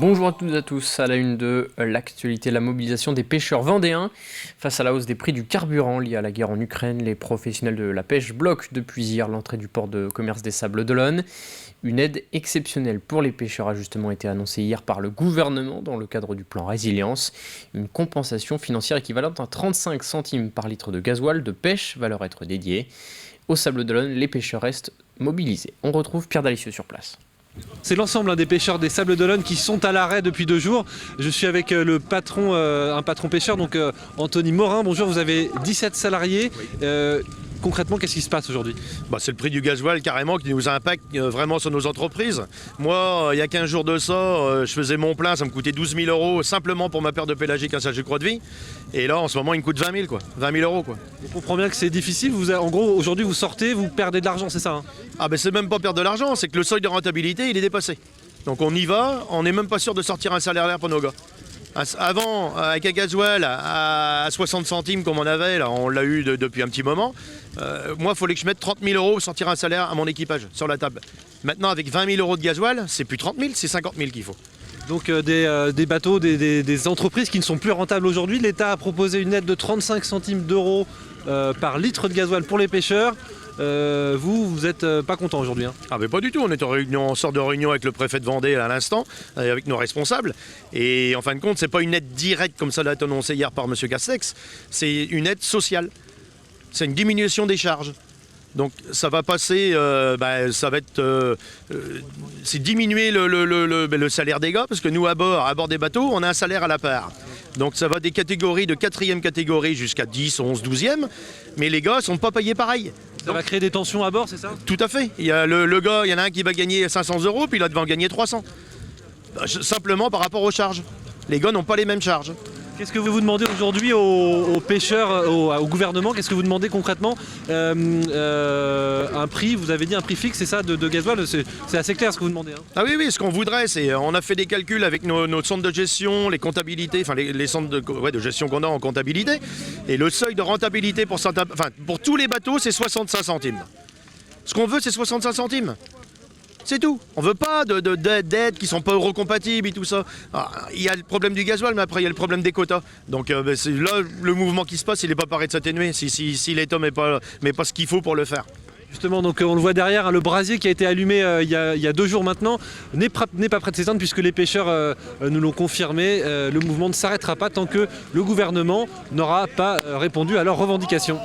Bonjour à toutes et à tous, à la une de l'actualité, la mobilisation des pêcheurs vendéens. Face à la hausse des prix du carburant liée à la guerre en Ukraine, les professionnels de la pêche bloquent depuis hier l'entrée du port de commerce des Sables d'Olonne. Une aide exceptionnelle pour les pêcheurs a justement été annoncée hier par le gouvernement dans le cadre du plan Résilience. Une compensation financière équivalente à 35 centimes par litre de gasoil de pêche va leur être dédiée. Au Sables d'Olonne, les pêcheurs restent mobilisés. On retrouve Pierre Dalicieux sur place. C'est l'ensemble des pêcheurs des Sables d'Olonne qui sont à l'arrêt depuis 2 jours. Je suis avec le patron, un patron pêcheur, donc Anthony Morin. Bonjour, vous avez 17 salariés. Concrètement, qu'est-ce qui se passe aujourd'hui ? C'est le prix du gasoil carrément qui nous impacte vraiment sur nos entreprises. Moi, il y a 15 jours de ça, je faisais mon plein, ça me coûtait 12 000 € simplement pour ma paire de pélagique, un sachet de croix de vie. Et là, en ce moment, il me coûte 20 000 quoi. 20 000 €. Quoi. On comprend bien que c'est difficile. En gros, aujourd'hui, vous sortez, vous perdez de l'argent, c'est ça C'est même pas perdre de l'argent, c'est que le seuil de rentabilité, il est dépassé. Donc on y va, on n'est même pas sûr de sortir un salaire pour nos gars. Avant, avec un gasoil à 60 centimes comme on avait, là, on l'a eu depuis un petit moment, moi, il fallait que je mette 30 000 € pour sortir un salaire à mon équipage sur la table. Maintenant, avec 20 000 € de gasoil, c'est plus 30 000, c'est 50 000 qu'il faut. Donc des bateaux, des entreprises qui ne sont plus rentables aujourd'hui. L'État a proposé une aide de 35 centimes d'euros par litre de gasoil pour les pêcheurs. Vous n'êtes pas content aujourd'hui Mais pas du tout, on est en réunion, on sort de réunion avec le préfet de Vendée à l'instant, avec nos responsables. Et en fin de compte, c'est pas une aide directe comme ça l'a été annoncé hier par M. Castex, c'est une aide sociale. C'est une diminution des charges. Donc ça va passer, ça va être, c'est diminuer le salaire des gars, parce que nous à bord des bateaux, on a un salaire à la part. Donc ça va des catégories de 4e catégorie jusqu'à 10, 11, 12e, mais les gars ne sont pas payés pareil. Ça va créer des tensions à bord, c'est ça ? Tout à fait. Il y a le gars, il y en a un qui va gagner 500 €, puis l'autre va en gagner 300. Simplement par rapport aux charges. Les gars n'ont pas les mêmes charges. Qu'est-ce que vous demandez aujourd'hui aux pêcheurs, au gouvernement ? Qu'est-ce que vous demandez concrètement ? Un prix, vous avez dit un prix fixe, c'est ça, de gasoil ? C'est assez clair ce que vous demandez. Oui, ce qu'on voudrait, c'est, on a fait des calculs avec nos centres de gestion, les comptabilités, les centres de gestion qu'on a en comptabilité. Et le seuil de rentabilité pour tous les bateaux, c'est 65 centimes. Ce qu'on veut, c'est 65 centimes. C'est tout. On veut pas d'aides qui sont pas eurocompatibles et tout ça. Il y a le problème du gasoil, mais après il y a le problème des quotas. Donc c'est là le mouvement qui se passe, il n'est pas paré de s'atténuer si l'État met pas ce qu'il faut pour le faire. Justement, donc on le voit derrière, le brasier qui a été allumé il y a 2 jours maintenant n'est pas prêt de s'éteindre puisque les pêcheurs nous l'ont confirmé. Le mouvement ne s'arrêtera pas tant que le gouvernement n'aura pas répondu à leurs revendications.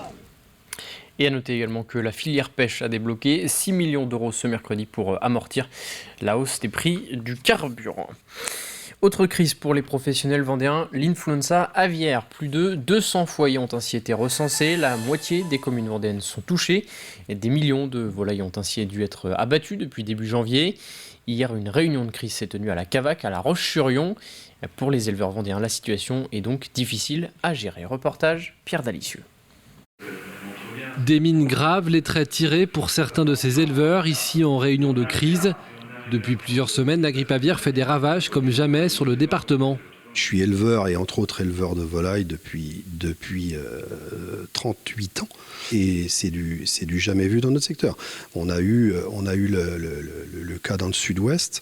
Et à noter également que la filière pêche a débloqué 6 millions d'euros ce mercredi pour amortir la hausse des prix du carburant. Autre crise pour les professionnels vendéens, l'influenza aviaire. Plus de 200 foyers ont ainsi été recensés. La moitié des communes vendéennes sont touchées. Et des millions de volailles ont ainsi dû être abattues depuis début janvier. Hier, une réunion de crise s'est tenue à la Cavaque, à La Roche-sur-Yon. Pour les éleveurs vendéens, la situation est donc difficile à gérer. Reportage Pierre Dalicieux. Des mines graves, les traits tirés pour certains de ces éleveurs, ici en réunion de crise. Depuis plusieurs semaines, la grippe aviaire fait des ravages comme jamais sur le département. Je suis éleveur et entre autres éleveur de volailles depuis 38 ans. Et c'est du jamais vu dans notre secteur. On a eu le cas dans le sud-ouest.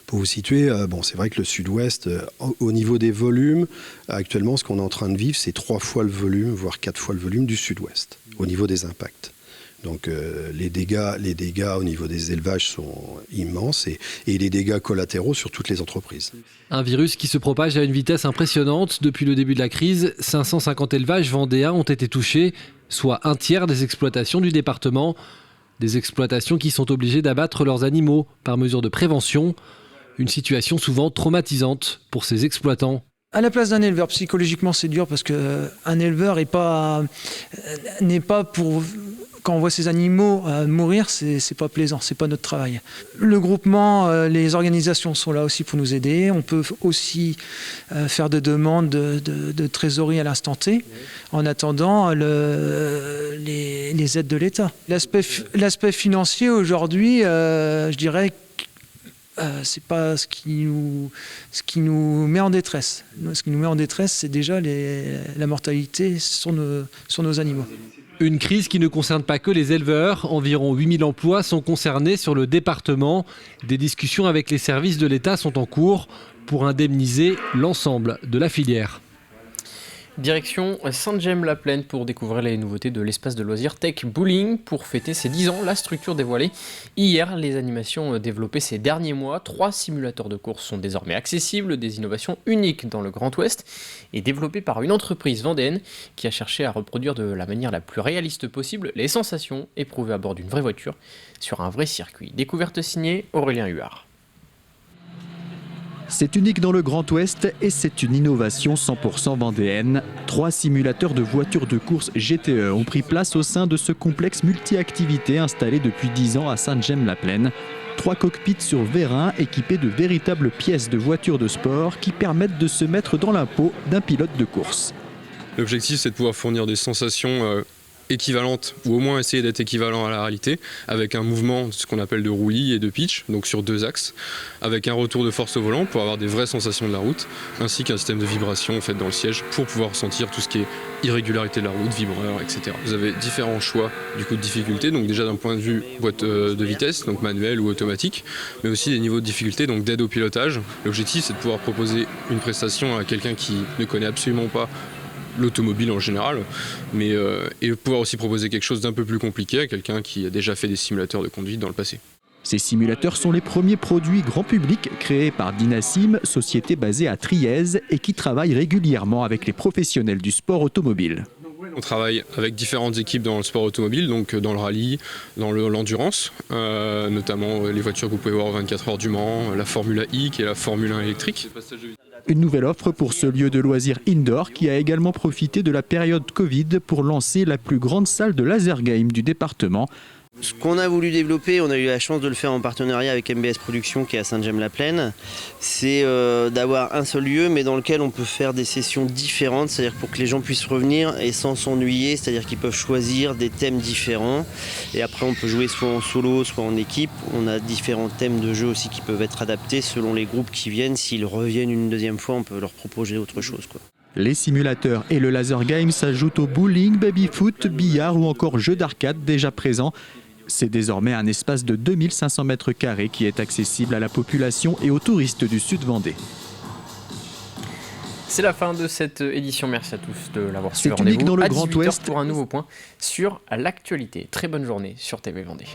Pour vous situer, c'est vrai que le sud-ouest, au niveau des volumes, actuellement, ce qu'on est en train de vivre, c'est 3 fois le volume, voire 4 fois le volume du sud-ouest, au niveau des impacts. Donc les dégâts au niveau des élevages sont immenses et les dégâts collatéraux sur toutes les entreprises. Un virus qui se propage à une vitesse impressionnante. Depuis le début de la crise, 550 élevages vendéens ont été touchés, soit un tiers des exploitations du département. Des exploitations qui sont obligées d'abattre leurs animaux par mesure de prévention. Une situation souvent traumatisante pour ces exploitants. À la place d'un éleveur, psychologiquement c'est dur parce qu'un éleveur n'est pas pour... Quand on voit ces animaux mourir, c'est pas plaisant, c'est pas notre travail. Le groupement, les organisations sont là aussi pour nous aider. On peut aussi faire des demandes de trésorerie à l'instant T, en attendant les aides de l'État. L'aspect financier aujourd'hui, je dirais, c'est pas ce qui nous met en détresse. Ce qui nous met en détresse, c'est déjà la mortalité sur nos animaux. Une crise qui ne concerne pas que les éleveurs. Environ 8000 emplois sont concernés sur le département. Des discussions avec les services de l'État sont en cours pour indemniser l'ensemble de la filière. Direction Saint-Gemme-la-Plaine pour découvrir les nouveautés de l'espace de loisirs Tech Bowling. Pour fêter ses 10 ans, la structure dévoilée hier. Les animations développées ces derniers mois, 3 simulateurs de course sont désormais accessibles, des innovations uniques dans le Grand Ouest et développées par une entreprise vendéenne qui a cherché à reproduire de la manière la plus réaliste possible les sensations éprouvées à bord d'une vraie voiture sur un vrai circuit. Découverte signée Aurélien Huard. C'est unique dans le Grand Ouest et c'est une innovation 100% vendéenne. 3 simulateurs de voitures de course GTE ont pris place au sein de ce complexe multi-activités installé depuis 10 ans à Saint-Gemme-la-Plaine. 3 cockpits sur vérin équipés de véritables pièces de voitures de sport qui permettent de se mettre dans la peau d'un pilote de course. L'objectif, c'est de pouvoir fournir des sensations équivalentes, ou au moins essayer d'être équivalent à la réalité, avec un mouvement, ce qu'on appelle de roulis et de pitch, donc sur 2 axes, avec un retour de force au volant pour avoir des vraies sensations de la route, ainsi qu'un système de vibration en fait, dans le siège pour pouvoir ressentir tout ce qui est irrégularité de la route, vibreur, etc. Vous avez différents choix du coup de difficulté, donc déjà d'un point de vue boîte de vitesse, donc manuelle ou automatique, mais aussi des niveaux de difficulté, donc d'aide au pilotage. L'objectif, c'est de pouvoir proposer une prestation à quelqu'un qui ne connaît absolument pas l'automobile en général, mais et pouvoir aussi proposer quelque chose d'un peu plus compliqué à quelqu'un qui a déjà fait des simulateurs de conduite dans le passé. Ces simulateurs sont les premiers produits grand public créés par Dynasym, société basée à Trièze et qui travaille régulièrement avec les professionnels du sport automobile. On travaille avec différentes équipes dans le sport automobile, donc dans le rallye, dans l'endurance, notamment les voitures que vous pouvez voir aux 24 heures du Mans, la Formule I qui est la Formule 1 électrique. Une nouvelle offre pour ce lieu de loisirs indoor qui a également profité de la période Covid pour lancer la plus grande salle de laser game du département. Ce qu'on a voulu développer, on a eu la chance de le faire en partenariat avec MBS Productions qui est à Saint-Gemme-la-Plaine, c'est d'avoir un seul lieu mais dans lequel on peut faire des sessions différentes, c'est-à-dire pour que les gens puissent revenir et sans s'ennuyer, c'est-à-dire qu'ils peuvent choisir des thèmes différents et après on peut jouer soit en solo, soit en équipe. On a différents thèmes de jeu aussi qui peuvent être adaptés selon les groupes qui viennent. S'ils reviennent une deuxième fois, on peut leur proposer autre chose, quoi. Les simulateurs et le laser game s'ajoutent au bowling, baby-foot, billard ou encore jeux d'arcade déjà présents. C'est désormais un espace de 2500 m² qui est accessible à la population et aux touristes du Sud Vendée. C'est la fin de cette édition. Merci à tous de l'avoir suivi. C'est unique dans le à Grand 18h Ouest pour un nouveau point sur l'actualité. Très bonne journée sur TV Vendée.